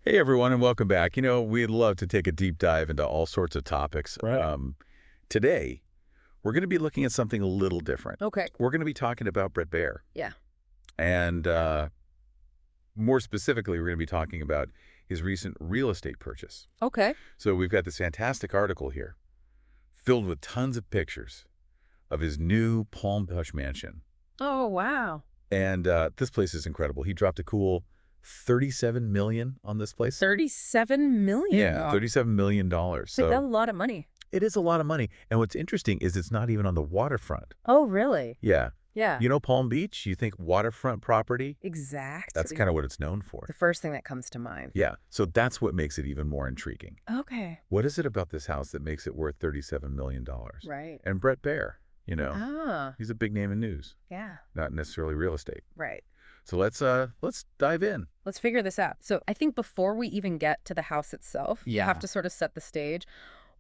Hey everyone, and welcome back. We'd love to take a deep dive into all sorts of topics. Right. Today, we're going to be looking at something a little different. Okay. We're going to be talking about Bret Baier. Yeah. And more specifically, we're going to be talking about his recent real estate purchase. Okay. So we've got this fantastic article here filled with tons of pictures of his new Palm Beach mansion. Oh, wow. And this place is incredible. He dropped a cool $37 million on this place. 37 million. Yeah, $37 million. That's So a lot of money. it is a lot of money. And what's interesting is it's not even on the waterfront. Oh, really? Yeah. Yeah. Palm Beach, you think waterfront property? Exactly. That's kind of what it's known for. the first thing that comes to mind. Yeah. So that's what makes it even more intriguing. Okay. What is it about this house that makes it worth $37 million? Right. And Bret Baier, Ah, he's a big name in news, yeah. not necessarily real estate. Right. So let's dive in. Let's figure this out. So I think before we even get to the house itself, you Yeah. have to sort of set the stage.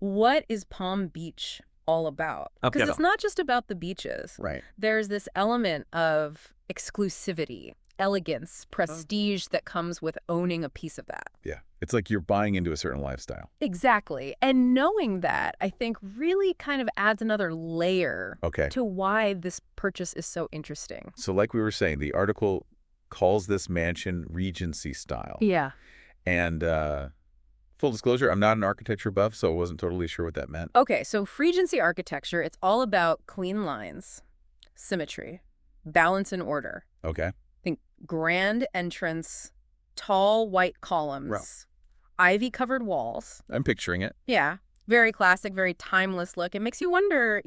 What is Palm Beach all about? Because it's not just about the beaches. Right. There's this element of exclusivity, elegance, prestige that comes with owning a piece of that. Yeah. It's like you're buying into a certain lifestyle. Exactly. And knowing that, I think, really kind of adds another layer Okay. to why this purchase is so interesting. So like we were saying, the article calls this mansion Regency-style. Yeah. And full disclosure, I'm not an architecture buff, so I wasn't totally sure what that meant. Okay, so Regency architecture, it's all about clean lines, symmetry, balance and order. Okay. Think grand entrance, tall white columns, Wow. ivy-covered walls. I'm picturing it. Yeah. Very classic, very timeless look. It makes you wonder,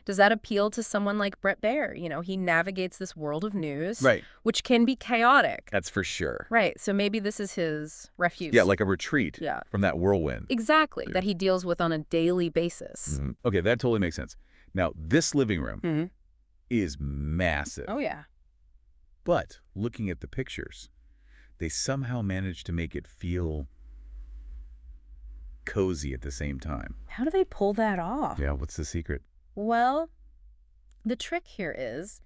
does that appeal to someone like Bret Baier? He navigates this world of news, Right. which can be chaotic. That's for sure. Right. So maybe this is his refuge. Yeah, like a retreat Yeah. from that whirlwind. Exactly. Yeah. That he deals with on a daily basis. Mhm. Okay, that totally makes sense. Now, this living room Mhm. is massive. Oh, yeah. But looking at the pictures, they somehow managed to make it feel cozy at the same time. How do they pull that off? Yeah, what's the secret? Well, the trick here is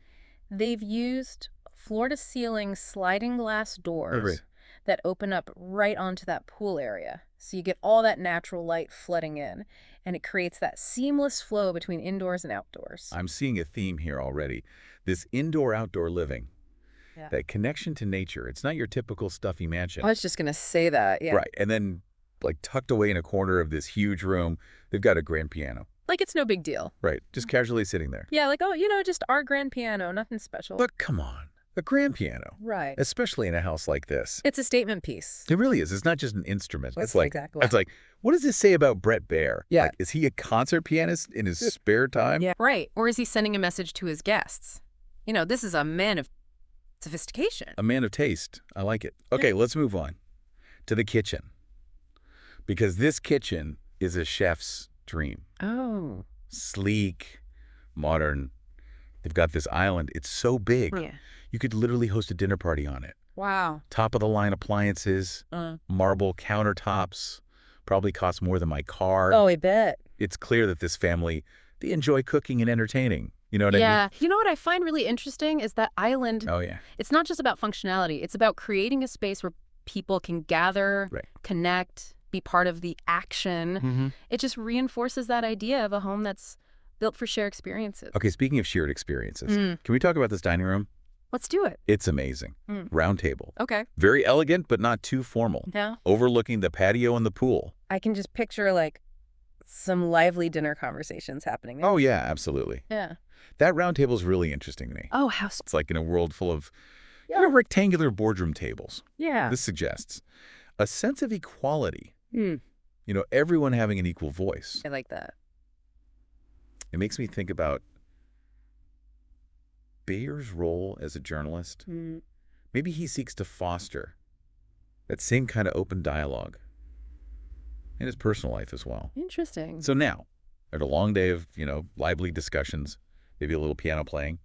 they've used floor-to-ceiling sliding glass doors right. that open up right onto that pool area. So you get all that natural light flooding in, and it creates that seamless flow between indoors and outdoors. I'm seeing a theme here already. This indoor-outdoor living, Yeah. that connection to nature. It's not your typical stuffy mansion. I was just going to say that, yeah. Right. And then, like, tucked away in a corner of this huge room, they've got a grand piano. Like it's no big deal. Right. Just casually sitting there. Yeah, like, oh, just our grand piano, nothing special. But come on, a grand piano, Right. especially in a house like this. It's a statement piece. It really is. It's not just an instrument. That's It's like, exactly it's like, what does this say about Bret Baier? Yeah. Like, is he a concert pianist in his spare time? Yeah. Right. Or is he sending a message to his guests? This is a man of sophistication. A man of taste. I like it. Okay, let's move on to the kitchen. Because this kitchen is a chef's dream. Oh. Sleek, modern. They've got this island. It's so big. Yeah. You could literally host a dinner party on it. Wow. Top-of-the-line appliances, marble countertops, probably cost more than my car. Oh, I bet. It's clear that this family, they enjoy cooking and entertaining. You know what I mean? Yeah. You know what I find really interesting is that island, Oh, yeah. it's not just about functionality. It's about creating a space where people can gather, Right. connect, be part of the action. It just reinforces that idea of a home that's built for shared experiences. Okay, speaking of shared experiences, can we talk about this dining room? Let's do it. It's amazing. Round table. Okay. Very elegant, but not too formal. Yeah. Overlooking the patio and the pool. I can just picture, like, some lively dinner conversations happening there. Oh, yeah, absolutely. Yeah. That round table is really interesting to me. Oh, how... It's like in a world full of Yeah. rectangular boardroom tables. Yeah. This suggests a sense of equality. Hmm. Everyone having an equal voice. I like that. It makes me think about Baier's role as a journalist. Maybe he seeks to foster that same kind of open dialogue in his personal life as well. Interesting. So now, after a long day of, lively discussions, maybe a little piano playing,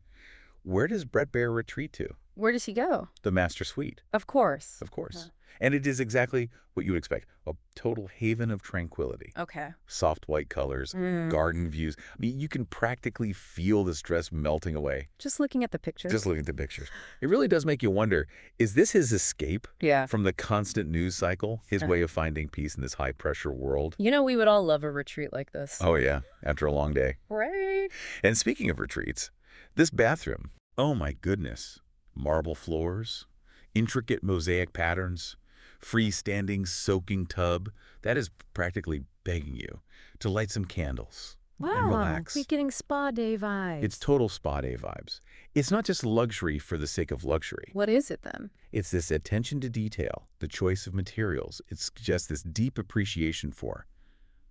where does Bret Baier retreat to? Where does he go? The master suite, Of course. of course. And it is exactly what you would expect. A total haven of tranquility. Okay. Soft white colors, garden views. I mean, you can practically feel the stress melting away. Just looking at the pictures. Just looking at the pictures. It really does make you wonder, is this his escape Yeah. from the constant news cycle? His way of finding peace in this high-pressure world? You know, we would all love a retreat like this. Oh, yeah, after a long day. Right. And speaking of retreats, this bathroom, oh my goodness. Marble floors, intricate mosaic patterns, freestanding soaking tub. That is practically begging you to light some candles and relax. We're getting spa day vibes. It's total spa day vibes. It's not just luxury for the sake of luxury. What is it then? It's this attention to detail, the choice of materials. It's just this deep appreciation for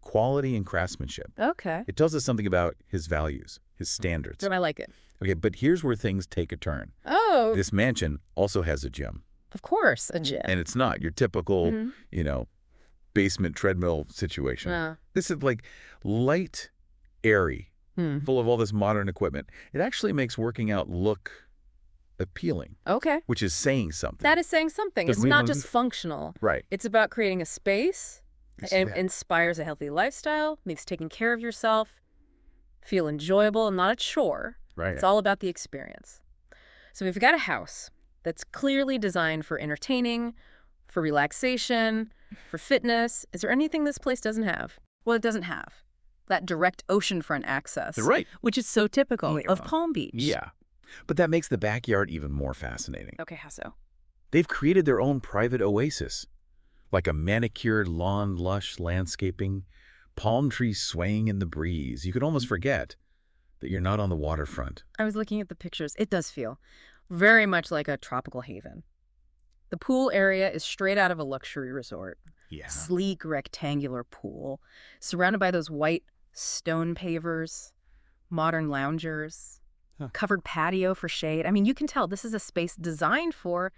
quality and craftsmanship. Okay. It tells us something about his values, his standards. I like it. Okay, but here's where things take a turn. Oh, This mansion also has a gym. of course, a gym. And it's not your typical, basement treadmill situation. This is like light, airy, full of all this modern equipment. It actually makes working out look appealing, Okay. which is saying something. That is saying something. Doesn't It's mean not one- just functional. Right. It's about creating a space. It Yeah. inspires a healthy lifestyle, makes taking care of yourself feel enjoyable and not a chore. Right. It's all about the experience. So we've got a house that's clearly designed for entertaining, for relaxation, for fitness. Is there anything this place doesn't have? Well, it doesn't have that direct oceanfront access. Right. Which is so typical of Palm Beach. Yeah. But that makes the backyard even more fascinating. Okay, how so? They've created their own private oasis, like a manicured lawn, lush landscaping, palm trees swaying in the breeze. You could almost forget that you're not on the waterfront. I was looking at the pictures. It does feel very much like a tropical haven. The pool area is straight out of a luxury resort. Yeah. Sleek rectangular pool, surrounded by those white stone pavers, modern loungers, covered patio for shade. I mean, you can tell this is a space designed for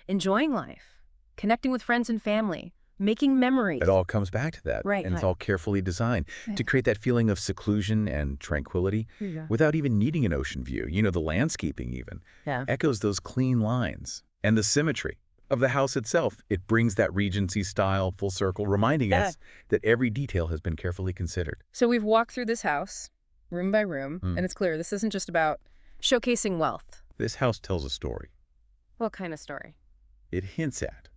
enjoying life, connecting with friends and family, making memories. It all comes back to that. Right, And it's right. all carefully designed to create that feeling of seclusion and tranquility without even needing an ocean view. You know, the landscaping even echoes those clean lines and the symmetry of the house itself. It brings that Regency-style full circle, reminding us that every detail has been carefully considered. So we've walked through this house, room by room, and it's clear this isn't just about showcasing wealth. This house tells a story. What kind of story? It hints at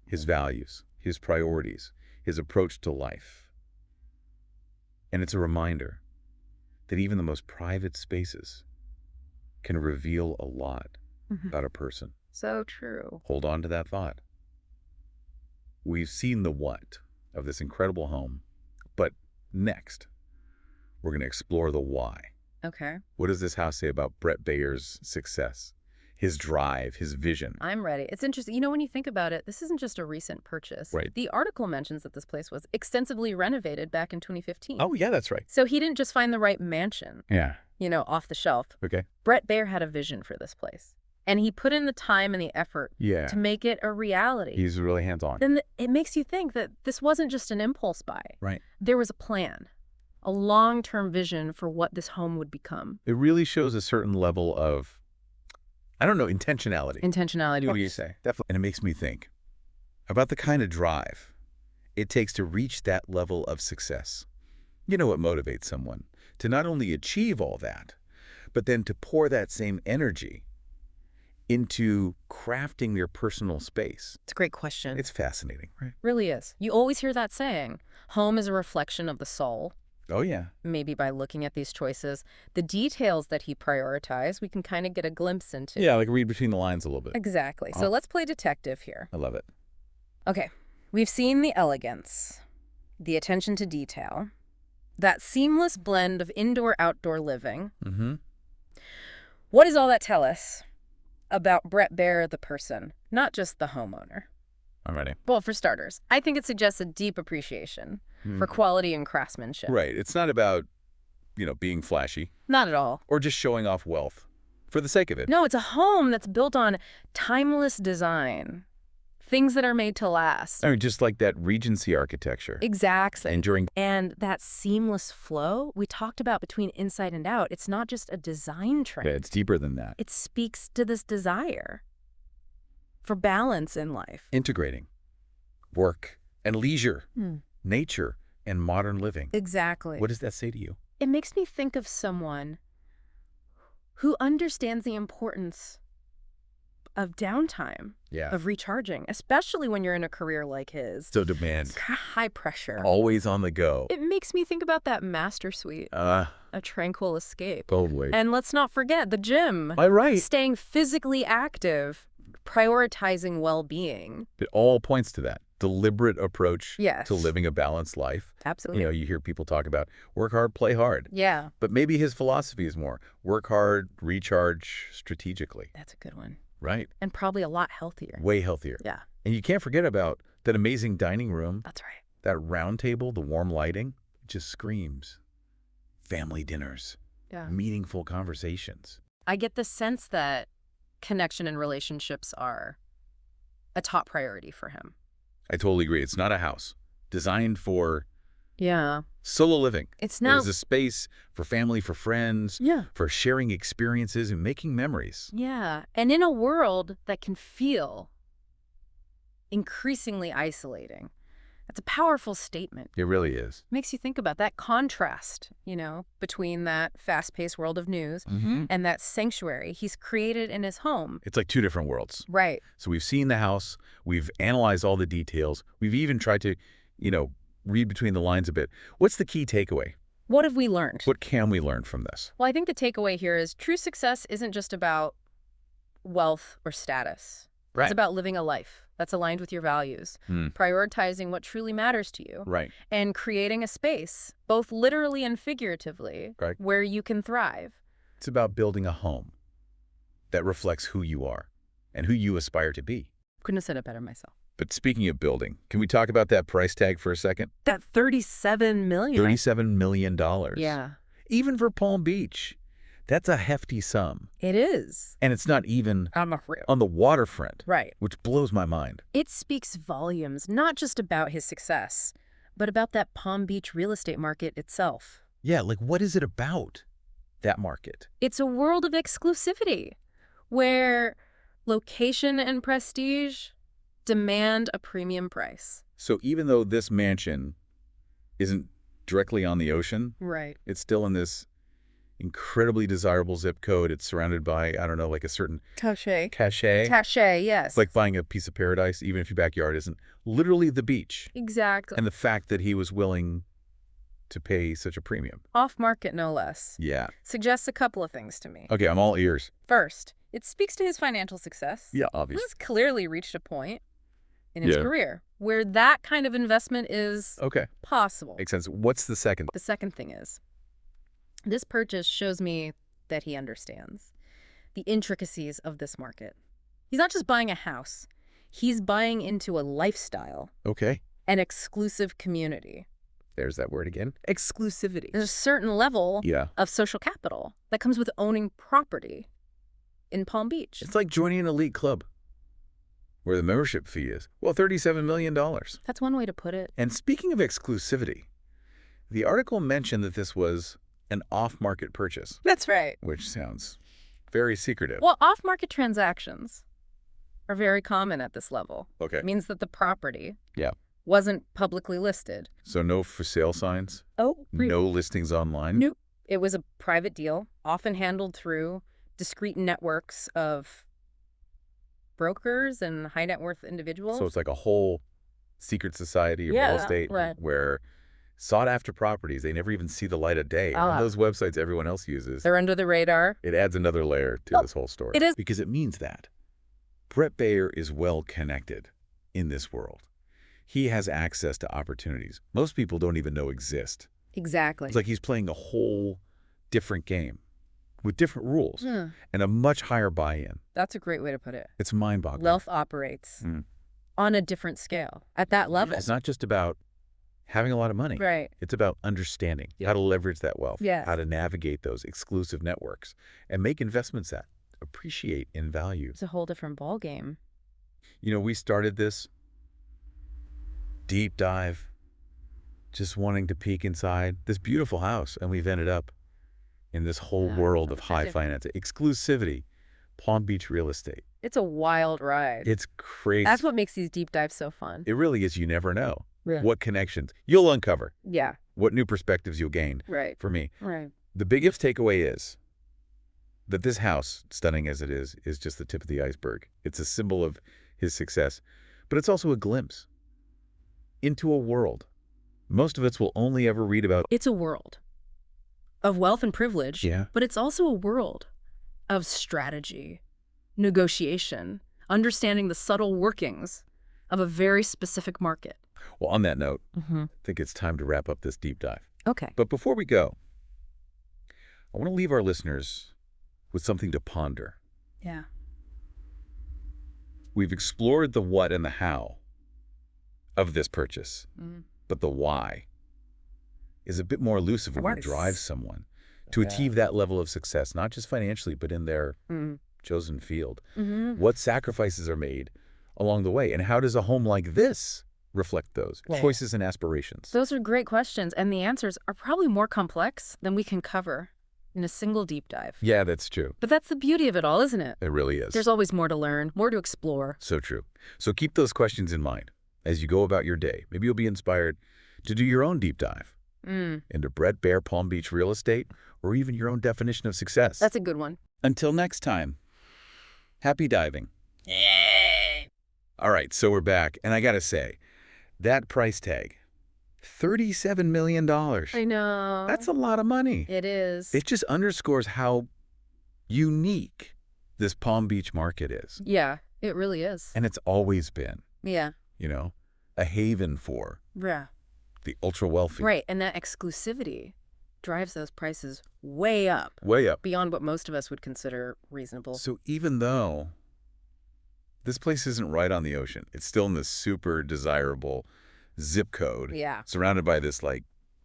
his values, his priorities, his approach to life. And it's a reminder that even the most private spaces can reveal a lot about a person. So true. Hold on to that thought. We've seen the what of this incredible home, but next, we're going to explore the why. Okay. What does this house say about Bret Baier's success, his drive, his vision? I'm ready. It's interesting. You know, when you think about it, this isn't just a recent purchase. Right. The article mentions that this place was extensively renovated back in 2015. Oh, yeah, that's right. So he didn't just find the right mansion, Yeah. you know, off the shelf. Okay. Bret Baier had a vision for this place. And he put in the time and the effort Yeah. to make it a reality. He's really hands-on. Then it makes you think that this wasn't just an impulse buy. Right. There was a plan, a long-term vision for what this home would become. It really shows a certain level of, I don't know, intentionality. Intentionality. What do you say? Definitely. And it makes me think about the kind of drive it takes to reach that level of success. You know what motivates someone to not only achieve all that, but then to pour that same energy into crafting their personal space. It's a great question. It's fascinating, right? Really is. You always hear that saying, home is a reflection of the soul. Oh, yeah. Maybe by looking at these choices, the details that he prioritized, we can kind of get a glimpse into. Yeah, like read between the lines a little bit. Exactly. So let's play detective here. I love it. Okay. We've seen the elegance, the attention to detail, that seamless blend of indoor-outdoor living. Mm-hmm. What does all that tell us about Bret Baier, the person, not just the homeowner? I'm ready. Well, for starters, I think it suggests a deep appreciation for quality and craftsmanship. Right. It's not about, being flashy Not at all. or just showing off wealth for the sake of it. No, it's a home that's built on timeless design, things that are made to last. I mean, just like that Regency architecture. Exactly. Enduring. And that seamless flow we talked about between inside and out, it's not just a design trend. Yeah, it's deeper than that. It speaks to this desire. for balance in life. Integrating work and leisure, Hmm. nature and modern living. Exactly. What does that say to you? It makes me think of someone who understands the importance of downtime, Yeah. of recharging, especially when you're in a career like his. So demand. High pressure. Always on the go. It makes me think about that master suite, a tranquil escape. Totally. And let's not forget the gym. Right. Staying physically active, prioritizing well-being. It all points to that deliberate approach Yes. to living a balanced life. Absolutely. You hear people talk about work hard, play hard. Yeah. But maybe his philosophy is more work hard, recharge strategically. That's a good one. Right. And probably a lot healthier. Way healthier. Yeah. And you can't forget about that amazing dining room. That's right. That round table, the warm lighting, it just screams family dinners, meaningful conversations. I get the sense that connection and relationships are a top priority for him. I totally agree. It's not a house designed for solo living. It's not. It's a space for family, for friends, for sharing experiences and making memories. Yeah. And in a world that can feel increasingly isolating, that's a powerful statement. It really is. Makes you think about that contrast, between that fast-paced world of news and that sanctuary he's created in his home. It's like two different worlds. Right. So we've seen the house, we've analyzed all the details, we've even tried to, read between the lines a bit. What's the key takeaway? What have we learned? What can we learn from this? Well, I think the takeaway here is true success isn't just about wealth or status. Right. It's about living a life that's aligned with your values, prioritizing what truly matters to you, and creating a space, both literally and figuratively, where you can thrive. It's about building a home that reflects who you are and who you aspire to be. Couldn't have said it better myself. But speaking of building, can we talk about that price tag for a second? That $37 million. $37 million. Yeah. Even for Palm Beach. That's a hefty sum. It is. And it's not even on the waterfront. Right. Which blows my mind. It speaks volumes, not just about his success, but about that Palm Beach real estate market itself. Yeah, like what is it about, that market? It's a world of exclusivity, where location and prestige demand a premium price. So even though this mansion isn't directly on the ocean, it's still in this incredibly desirable zip code. It's surrounded by, I don't know, like a certain cachet. Cachet, yes. It's like buying a piece of paradise, even if your backyard isn't literally the beach. Exactly. And the fact that he was willing to pay such a premium. Off-market, no less. Yeah. Suggests a couple of things to me. Okay, I'm all ears. First, it speaks to his financial success. Yeah, obviously. He's clearly reached a point in his career where that kind of investment is possible. Makes sense. What's the second? The second thing is, this purchase shows me that he understands the intricacies of this market. He's not just buying a house. He's buying into a lifestyle. Okay. An exclusive community. There's that word again. Exclusivity. There's a certain level of social capital that comes with owning property in Palm Beach. It's like joining an elite club where the membership fee is, well, $37 million. That's one way to put it. And speaking of exclusivity, the article mentioned that this was an off-market purchase. That's right. Which sounds very secretive. Well, off-market transactions are very common at this level. Okay. It means that the property wasn't publicly listed. So no for sale signs? Oh. No listings online? Nope. It was a private deal, often handled through discrete networks of brokers and high net worth individuals. So it's like a whole secret society of real estate where sought-after properties, they never even see the light of day. On those websites everyone else uses. They're under the radar. It adds another layer to this whole story. It is. Because it means that Bret Baier is well connected in this world. He has access to opportunities most people don't even know exist. Exactly. It's like he's playing a whole different game with different rules and a much higher buy-in. That's a great way to put it. It's mind-boggling. Wealth operates on a different scale at that level. It's not just about having a lot of money. Right. It's about understanding how to leverage that wealth, Yes. how to navigate those exclusive networks, and make investments that appreciate in value. It's a whole different ballgame. We started this deep dive, just wanting to peek inside this beautiful house, and we've ended up in this whole world of high finance, exclusivity, Palm Beach real estate. It's a wild ride. It's crazy. That's what makes these deep dives so fun. It really is. You never know Yeah. what connections you'll uncover, Yeah. what new perspectives you'll gain. Right. For me, Right. the biggest takeaway is that this house, stunning as it is just the tip of the iceberg. It's a symbol of his success, but it's also a glimpse into a world most of us will only ever read about. It's a world of wealth and privilege, Yeah. but it's also a world of strategy, negotiation, understanding the subtle workings of a very specific market. Well, on that note, Mm-hmm. I think it's time to wrap up this deep dive. Okay. But before we go, I want to leave our listeners with something to ponder. Yeah. We've explored the what and the how of this purchase, Mm. but the why is a bit more elusive of what Yes. drives someone to achieve that level of success, not just financially, but in their chosen field. Mm-hmm. What sacrifices are made along the way, and how does a home like this reflect those choices and aspirations? Those are great questions, and the answers are probably more complex than we can cover in a single deep dive. Yeah, that's true. But that's the beauty of it all, isn't it? It really is. There's always more to learn, more to explore. So true. So keep those questions in mind as you go about your day. Maybe you'll be inspired to do your own deep dive into Bret Baier Palm Beach real estate, or even your own definition of success. That's a good one. Until next time, happy diving. All right, so we're back, and I gotta say, that price tag, $37 million. I know. That's a lot of money. It is. It just underscores how unique this Palm Beach market is. Yeah, it really is. And it's always been, Yeah. a haven for Yeah. the ultra-wealthy. Right, and that exclusivity drives those prices way up, Way up. beyond what most of us would consider reasonable. So even though this place isn't right on the ocean, it's still in this super desirable zip code. Yeah. Surrounded by this,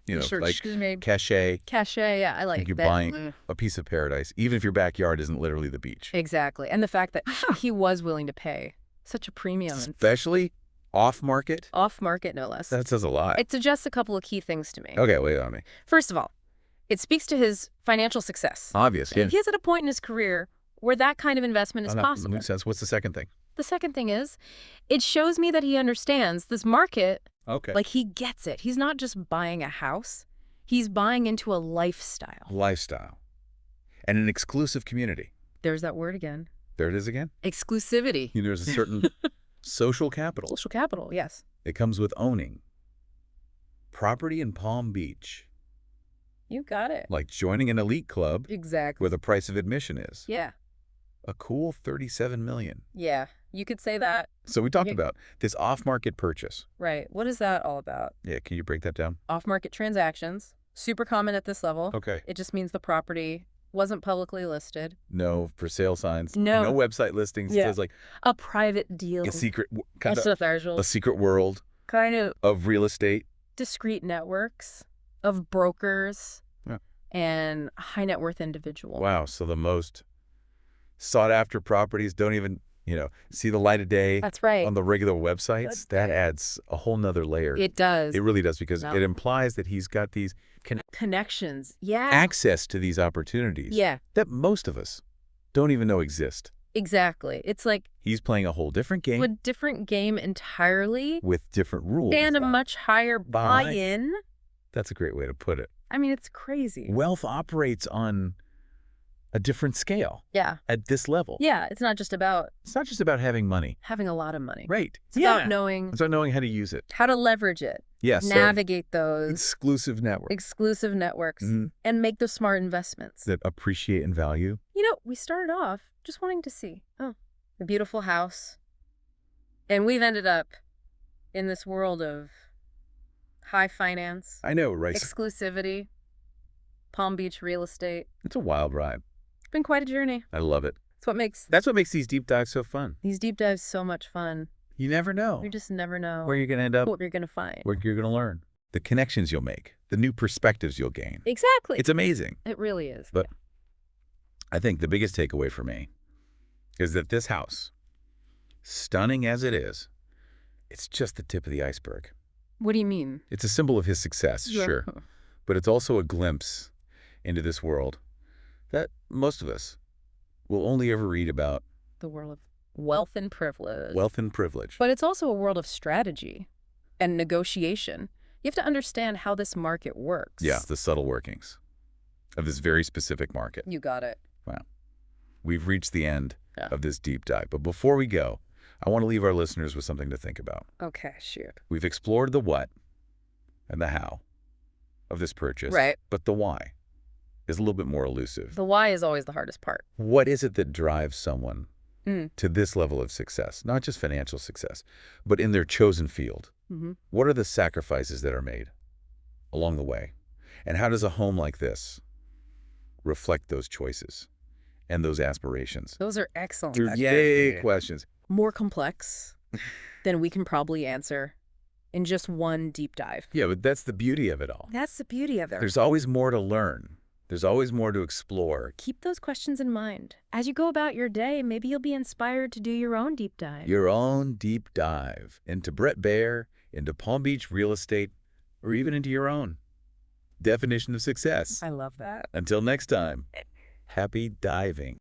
cachet. Cachet, yeah, I like You're that. buying a piece of paradise, even if your backyard isn't literally the beach. Exactly. And the fact that he was willing to pay such a premium. Especially off-market. Off-market, no less. That says a lot. It suggests a couple of key things to me. Okay, wait on me. First of all, it speaks to his financial success. Obvious, yeah. He is at a point in his career where that kind of investment is That possible. makes sense. What's the second thing? The second thing is, it shows me that he understands this market. Okay. Like, he gets it. He's not just buying a house. He's buying into a lifestyle. Lifestyle. And an exclusive community. There's that word again. There it is again. Exclusivity. There's a certain social capital. Social capital, yes. It comes with owning property in Palm Beach. You got it. Like joining an elite club Exactly. where the price of admission is. Yeah. A cool $37 million. Yeah. You could say that. So we talked Yeah. about this off-market purchase. Right. What is that all about? Yeah, can you break that down? Off-market transactions. Super common at this level. Okay. It just means the property wasn't publicly listed. No for sale signs. No. website listings. Yeah. It says like A private deal. a secret kind of Extraterritorial. a secret world Kind of of real estate. discrete networks of brokers Yeah. and high net worth individuals. Wow. So the most sought after properties don't even, see the light of day That's right. on the regular websites. That's That right. adds a whole nother layer. It does. It really does, because No. it implies that he's got these Connections. Yeah. access to these opportunities Yeah, that most of us don't even know exist. exactly. It's like He's playing a whole different game a different game entirely with different rules. and a much higher buy-in. That's a great way to put it. I mean, it's crazy. Wealth operates on a different scale Yeah. at this level. Yeah. It's not just about It's not just about having money. having a lot of money. Right. It's about knowing It's about knowing how to use it. how to leverage it, Yes. navigate those Exclusive network exclusive networks, Mhm. and make those smart investments. that appreciate and value. We started off just wanting to see, a beautiful house. And we've ended up in this world of high finance, I know, right? exclusivity, Palm Beach real estate. It's a wild ride. It's been quite a journey. I love it. That's what makes these deep dives so fun. these deep dives so much fun. You never know You just never know where you're going to end up, what you're going to find. where you're going to learn, the connections you'll make, the new perspectives you'll gain. Exactly. It's amazing. It really is. But I think the biggest takeaway for me is that this house, stunning as it is, it's just the tip of the iceberg. What do you mean? It's a symbol of his success, sure, but it's also a glimpse into this world that most of us we'll only ever read about The world of wealth and privilege. wealth and privilege. But it's also a world of strategy and negotiation. You have to understand how this market works. Yeah, the subtle workings of this very specific market. You got it. Wow. We've reached the end Yeah. of this deep dive. But before we go, I want to leave our listeners with something to think about. Okay, shoot. We've explored the what and the how of this purchase. Right. But the why is a little bit more elusive. The why is always the hardest part. What is it that drives someone to this level of success? Not just financial success, but in their chosen field. What are the sacrifices that are made along the way? And how does a home like this reflect those choices and those aspirations? Those are excellent. They're big questions. More complex than we can probably answer in just one deep dive. Yeah, but that's the beauty of it all. That's the beauty of it. There's always more to learn. There's always more to explore. Keep those questions in mind. As you go about your day, maybe you'll be inspired to do your own deep dive. Your own deep dive into Bret Baier, into Palm Beach real estate, or even into your own definition of success. I love that. Until next time, happy diving.